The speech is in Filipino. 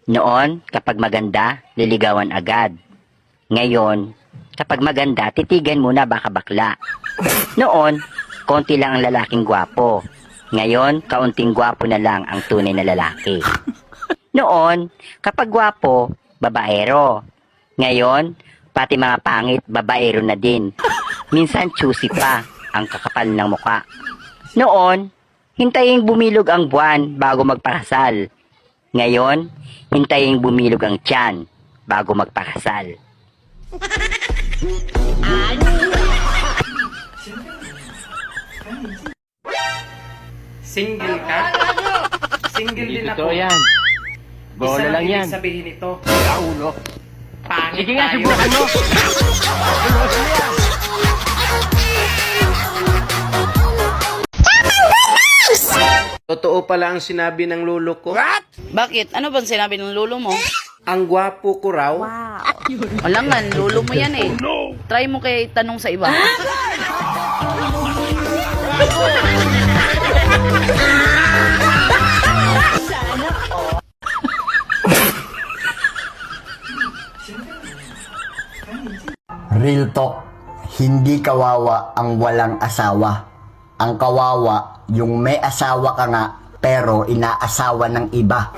Noon, kapag maganda, liligawan agad. Ngayon, kapag maganda, titigan muna baka bakla. Noon, konti lang ang lalaking gwapo. Ngayon, kaunting gwapo na lang ang tunay na lalaki. Noon, kapag gwapo, babaero. Ngayon, pati mga pangit, babaero na din. Minsan choosy pa ang kakapal ng muka. Noon, hintayin bumilog ang buwan bago magpakasal. Ngayon, hintayin bumilog ang tiyan bago magpakasal. Single ka? Single din ako. Totoo yan. Bola lang yan. Isang ibig sabihin ito, Kaulo. pangit Sige nga, tayo. subukan mo. Totoo pala ang sinabi ng lolo ko. Bakit? Ano bang sinabi ng lolo mo? Ang gwapo ko raw. Wala nga, lolo mo yan eh. Try mo kaya itanong sa iba. Real talk, hindi kawawa ang walang asawa. Ang kawawa, yung may asawa ka nga, pero inaasawa ng iba.